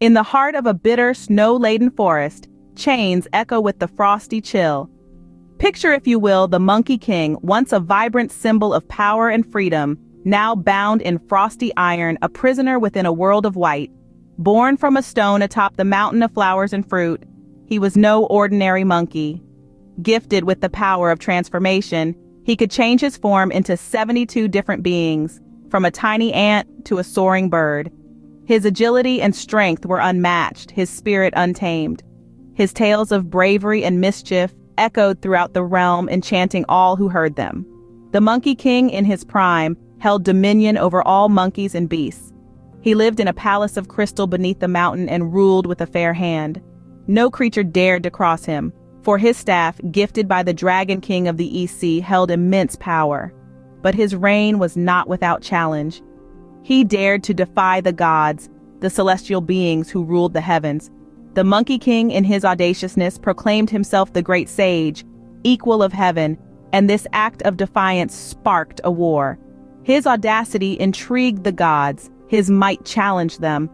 In the heart of a bitter, snow-laden forest, chains echo with the frosty chill. Picture, if you will, the Monkey King, once a vibrant symbol of power and freedom, now bound in frosty iron, a prisoner within a world of white. Born from a stone atop the mountain of flowers and fruit, he was no ordinary monkey. Gifted with the power of transformation, he could change his form into 72 different beings, from a tiny ant to a soaring bird. His agility and strength were unmatched, his spirit untamed. His tales of bravery and mischief echoed throughout the realm, enchanting all who heard them. The Monkey King, in his prime, held dominion over all monkeys and beasts. He lived in a palace of crystal beneath the mountain and ruled with a fair hand. No creature dared to cross him, for his staff, gifted by the Dragon King of the East Sea, held immense power. But his reign was not without challenge. He dared to defy the gods, the celestial beings who ruled the heavens. The Monkey King, in his audaciousness, proclaimed himself the great sage, equal of heaven, and this act of defiance sparked a war. His audacity intrigued the gods, his might challenged them.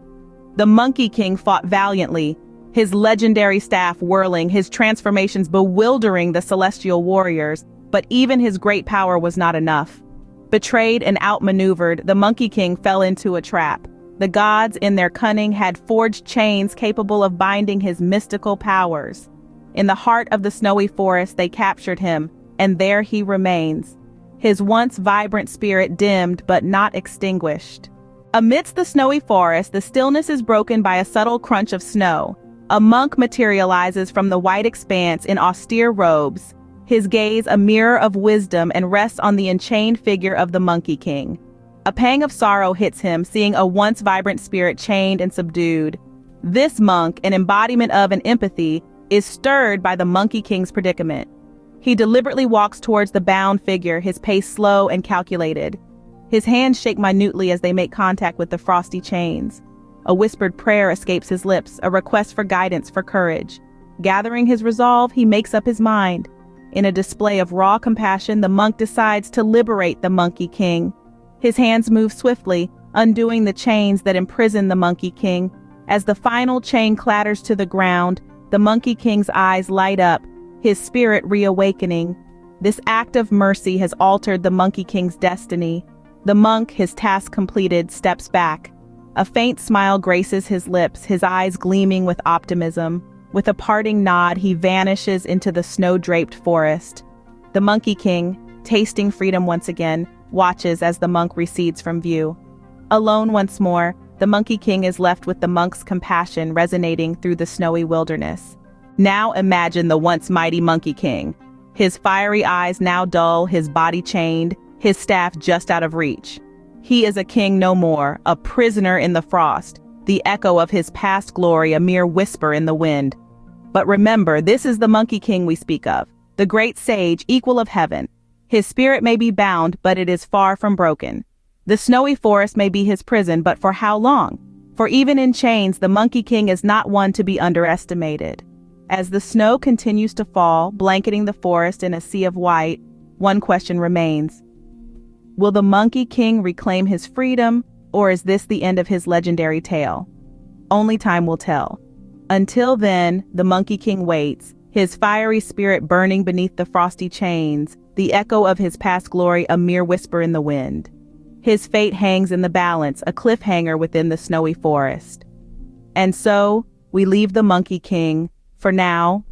The Monkey King fought valiantly, his legendary staff whirling, his transformations bewildering the celestial warriors, but even his great power was not enough. Betrayed and outmaneuvered, the Monkey King fell into a trap. The gods, in their cunning, had forged chains capable of binding his mystical powers. In the heart of the snowy forest, they captured him, and there he remains. His once vibrant spirit dimmed but not extinguished. Amidst the snowy forest, the stillness is broken by a subtle crunch of snow. A monk materializes from the white expanse in austere robes, his gaze a mirror of wisdom, and rests on the enchained figure of the Monkey King. A pang of sorrow hits him, seeing a once vibrant spirit chained and subdued. This monk, an embodiment of and empathy, is stirred by the Monkey King's predicament. He deliberately walks towards the bound figure, his pace slow and calculated. His hands shake minutely as they make contact with the frosty chains. A whispered prayer escapes his lips, a request for guidance, for courage. Gathering his resolve, he makes up his mind. In a display of raw compassion, the monk decides to liberate the Monkey King. His hands move swiftly, undoing the chains that imprison the Monkey King. As the final chain clatters to the ground, the Monkey King's eyes light up, his spirit reawakening. This act of mercy has altered the Monkey King's destiny. The monk, his task completed, steps back. A faint smile graces his lips, his eyes gleaming with optimism. With a parting nod, he vanishes into the snow-draped forest. The Monkey King, tasting freedom once again, watches as the monk recedes from view. Alone once more, the Monkey King is left with the monk's compassion resonating through the snowy wilderness. Now imagine the once mighty Monkey King. His fiery eyes now dull, his body chained, his staff just out of reach. He is a king no more, a prisoner in the frost, the echo of his past glory a mere whisper in the wind. But remember, this is the Monkey King we speak of, the great sage, equal of heaven. His spirit may be bound, but it is far from broken. The snowy forest may be his prison, but for how long? For even in chains, the Monkey King is not one to be underestimated. As the snow continues to fall, blanketing the forest in a sea of white, one question remains. Will the Monkey King reclaim his freedom, or is this the end of his legendary tale? Only time will tell. Until then, the Monkey King waits, his fiery spirit burning beneath the frosty chains, the echo of his past glory a mere whisper in the wind. His fate hangs in the balance, a cliffhanger within the snowy forest. And so, we leave the Monkey King, for now,